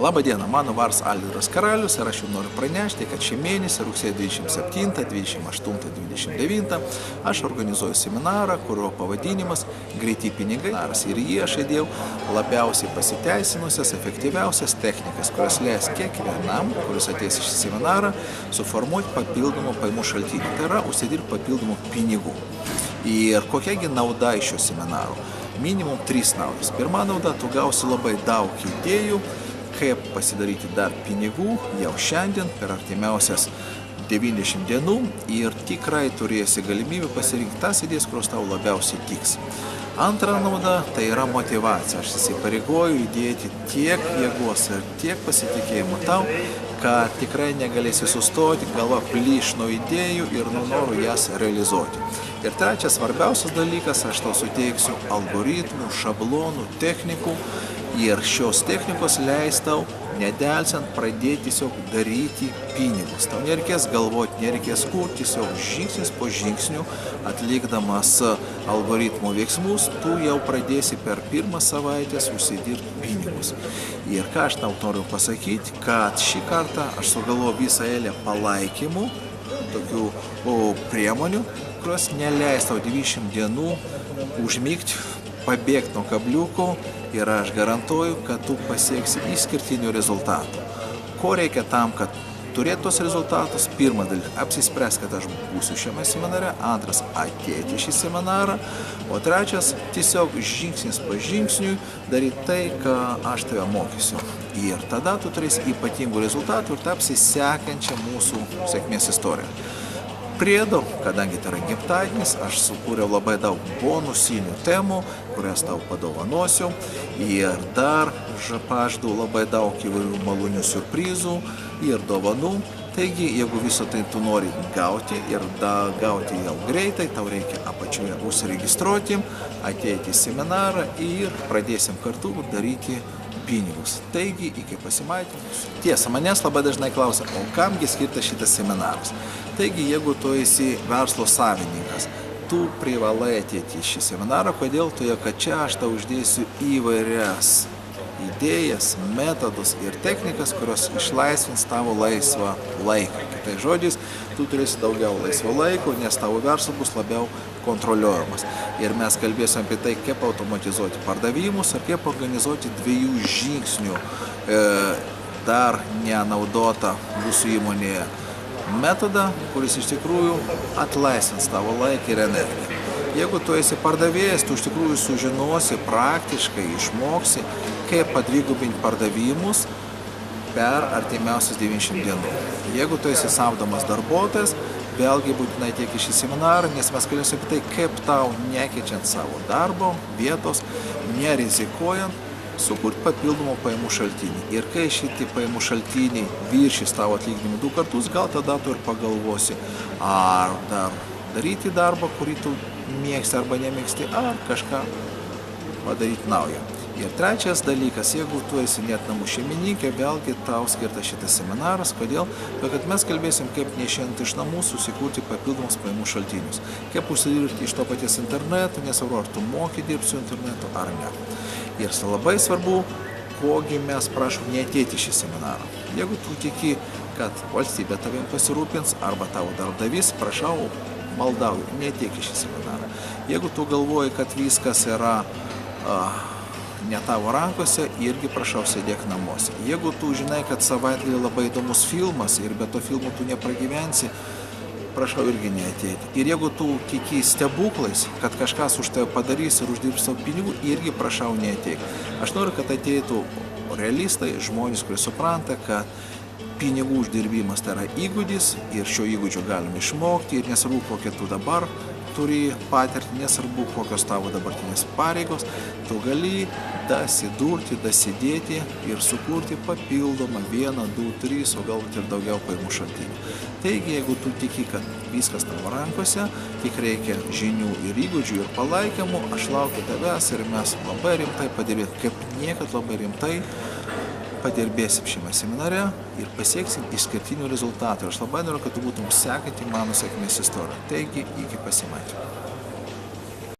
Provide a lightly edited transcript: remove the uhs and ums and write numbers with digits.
Labą dieną, mano vardas Alvydas Karalius ir aš jums noriu pranešti, kad šį mėnesį, rugsėjo 27, 28, 29, aš organizuoju seminarą, kurio pavadinimas Greiti pinigai. Ir jį aš įdėjau labiausiai pasiteisinusias, efektyviausias technikas, kurios leis kiekvienam, kuris ateis į šį seminarą, suformuoti papildomų pajamų šaltinių. Tai yra, užsidirbti papildomų pinigų. Ir kokiagi nauda iš šio seminaro? Minimum 3 naudos. Pirma nauda, tu gausi labai daug idėjų, kaip pasidaryti dar pinigų jau šiandien per artimiausias 90 dienų ir tikrai turėsi galimybę pasirinkti tas idėjas, kurios tau labiausiai tiks. Antra nauda tai yra motyvacija. Aš įsipareigoju įdėti tiek jėgos ir tiek pasitikėjimo tau, kad tikrai negalėsi sustoti, galva plyš nuo idėjų ir nuo norų jas realizuoti. Ir trečias svarbiausias dalykas, aš tau suteiksiu algoritmų, šablonų, technikų ir šios technikos leis tau nedelsiant pradėti tiesiog daryti pinigus. Tau nereikės galvoti, nereikės kurti, tiesiog žingsnis po žingsnių, atlikdamas algoritmų veiksmus, tu jau pradėsi per pirmą savaitę užsidirbti pinigus. Ir ką aš tau noriu pasakyti, kad šį kartą aš sugalvoju visą eilę palaikymų, tokių priemonių, kurios neleis tau 20 dienų užmigti, pabėgti nuo kabliukų ir aš garantuoju, kad tu pasieksi išskirtinių rezultatų. Ko reikia tam, kad turėtų tos rezultatus? Pirmas dalykas, apsispręs, kad aš būsiu šiame seminare. Antras, ateiti šį seminarą. O trečias, tiesiog žingsnis po žingsniui daryti tai, ką aš tave mokysiu. Ir tada tu turėsi ypatingų rezultatų ir tapsi sekančią mūsų sėkmės istoriją. Priedo, kadangi tai yra gimtadienis, aš sukūriau labai daug bonusinių temų, kurias tau padovanosiu. Ir dar pažadu labai daug įvairių malonių siurprizų ir dovanų. Taigi, jeigu viso tai tu nori gauti ir gauti jau greitai, tau reikia apačioje užsiregistruoti, ateiti į seminarą ir pradėsim kartu daryti pinigus. Taigi, iki pasimatymų. Tiesa, manęs labai dažnai klausia, o kamgi skirtas šitas seminaras? Taigi, jeigu tu esi verslo savininkas, tu privalai ateiti į šį seminarą. Kodėl? Todėl, kad čia aš tau uždėsiu įvairias idėjas, metodus ir technikas, kurios išlaisvins tavo laisvą laiką. Kitais žodžiais, tu turėsi daugiau laisvo laiko, nes tavo verslas bus labiau kontroliuojamas. Ir mes kalbėsim apie tai, kaip automatizuoti pardavimus ir kaip organizuoti 2 žingsnių dar nenaudotą jūsų įmonėje metodą, kuris iš tikrųjų atlaisvins tavo laiką ir energiją. Jeigu tu esi pardavėjas, tu iš tikrųjų sužinosi praktiškai, išmoksi, kaip padvigubinti pardavimus per artimiausias 90 dienų. Jeigu tu esi samdomas darbuotojas, vėlgi būtinai tiek į šį seminarą, nes mes kalbėsime apie tai, kaip tau nekeičiant savo darbo vietos, nerizikuojant, sukurti papildomų pajamų šaltinį. Ir kai šitie pajamų šaltiniai viršys tavo atlyginimų 2 kartus, gal tada tu ir pagalvosi, ar dar daryti darbą, kurį tu mėgsti arba nemėgsti, ar kažką padaryti naują. Ir trečias dalykas, jeigu tu esi net namų šeimininkė, vėlgi tau skirtas šitas seminaras. Kodėl? Todėl, kad mes kalbėsim, kaip neišeinant iš namų susikurti papildomus pajamų šaltinius. Kaip užsidirbti iš to paties interneto, nesvarbu, ar tu moki dirbti su internetu ar ne. Ir labai svarbu, kogi mes prašom neateiti šį seminarą. Jeigu tu tiki, kad valstybė tavim pasirūpins arba tavo darbdavys, prašau, maldauju, neateik į šį seminarą. Jeigu tu galvoji, kad viskas yra ne tavo rankose, irgi prašau sėdėk namuose. Jeigu tu žinai, kad savaitgalį labai įdomus filmas ir be to filmų tu nepragyvensi, prašau irgi neateiti. Ir jeigu tu tiki stebuklais, kad kažkas už tave padarys ir uždirbs savo pinigų, irgi prašau neateik. Aš noriu, kad ateitų realistai, žmonės, kurie supranta, kad pinigų uždirbimas tai yra įgūdis ir šio įgūdžio galime išmokti ir nesvarbu, kokią tu dabar turi patirti, nesvarbu, kokios tavo dabartinės pareigos, tu gali dasidurti, dasidėti ir sukurti papildomą 1, 2, 3, o galbūt ir daugiau pajamų šaltinių. Taigi, jeigu tu tiki, kad viskas tavo rankose, tik reikia žinių ir įgūdžių ir palaikymų, aš laukiu tavęs ir mes labai rimtai padirbėsim, kaip niekad labai rimtai padirbėsim šiame seminare ir pasieksim išskirtinių rezultatų. Aš labai noriu, kad tu būtum sekanti mano sėkmės istoriją. Taigi, iki pasimatymų.